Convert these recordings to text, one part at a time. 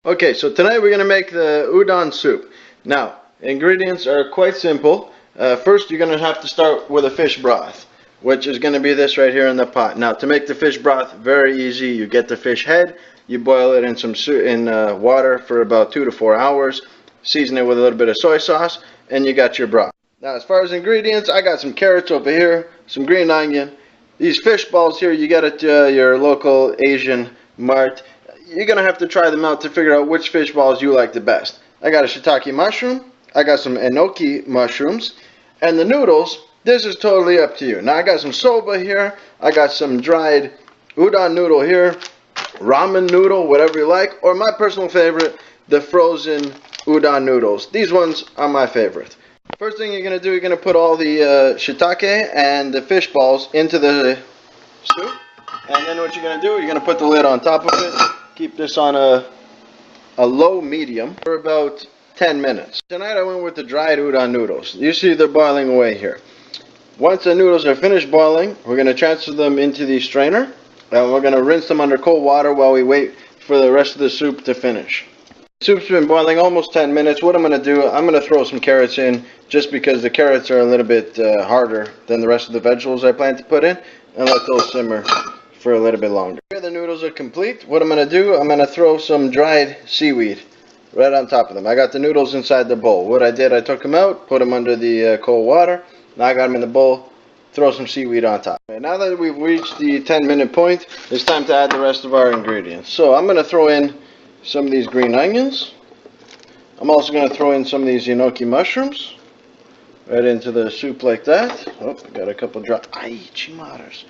Okay, so tonight we're going to make the udon soup. Now, ingredients are quite simple. First, you're going to have to start with a fish broth, which is going to be this right here in the pot. Now, to make the fish broth, very easy. You get the fish head, you boil it in some water for about 2 to 4 hours, season it with a little bit of soy sauce, and you got your broth. Now, as far as ingredients, I got some carrots over here, some green onion. These fish balls here, you get at your local Asian mart. You're going to have to try them out to figure out which fish balls you like the best. I got a shiitake mushroom, I got some enoki mushrooms, and the noodles, this is totally up to you. Now I got some soba here, I got some dried udon noodle here, ramen noodle, whatever you like, or my personal favorite, the frozen udon noodles. These ones are my favorite. First thing you're going to do, you're going to put all the shiitake and the fish balls into the soup. And then what you're going to do, you're going to put the lid on top of it. Keep this on a low medium for about 10 minutes. Tonight I went with the dried udon noodles. You see they're boiling away here. Once the noodles are finished boiling, we're going to transfer them into the strainer. And we're going to rinse them under cold water while we wait for the rest of the soup to finish. The soup's been boiling almost 10 minutes. What I'm going to do, I'm going to throw some carrots in just because the carrots are a little bit harder than the rest of the vegetables I plan to put in, and let those simmer for a little bit longer. Here the noodles are complete. What I'm going to do, I'm going to throw some dried seaweed right on top of them. I got the noodles inside the bowl. What I did, I took them out, put them under the cold water. Now I got them in the bowl. Throw some seaweed on top. Okay, now that we've reached the 10-minute point, it's time to add the rest of our ingredients. So I'm going to throw in some of these green onions. I'm also going to throw in some of these enoki mushrooms right into the soup like that. Oh, got a couple dry. Ay, chimaras.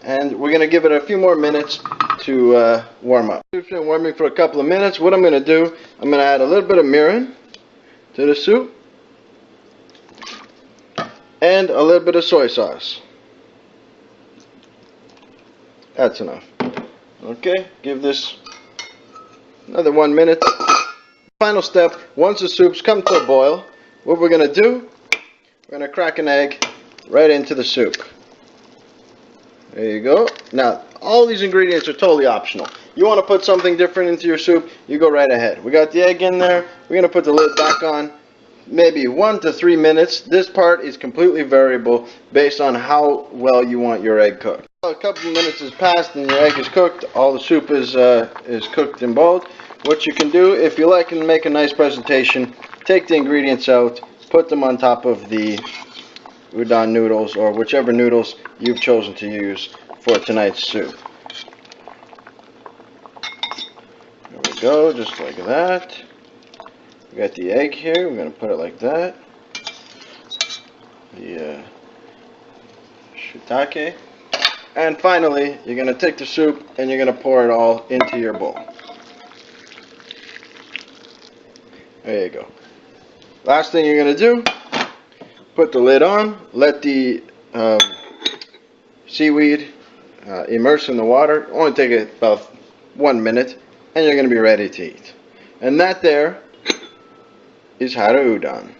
And we're going to give it a few more minutes to warm up. Soup's been warming for a couple of minutes. What I'm going to do, I'm going to add a little bit of mirin to the soup and a little bit of soy sauce. That's enough. Okay, give this another 1 minute. Final step, once the soup's come to a boil, what we're going to do, we're going to crack an egg right into the soup. There you go. Now, all these ingredients are totally optional. You want to put something different into your soup, you go right ahead. We got the egg in there. We're going to put the lid back on. Maybe 1 to 3 minutes. This part is completely variable based on how well you want your egg cooked. A couple of minutes has passed and your egg is cooked. All the soup is cooked and boiled. What you can do, if you like and make a nice presentation, take the ingredients out, put them on top of the udon noodles or whichever noodles you've chosen to use for tonight's soup. There we go, just like that. We got the egg here, we're going to put it like that. The shiitake. And finally, you're going to take the soup and you're going to pour it all into your bowl. There you go. Last thing you're going to do, put the lid on, let the seaweed immerse in the water. Only take it about 1 minute, and you're going to be ready to eat. And that there is how to udon.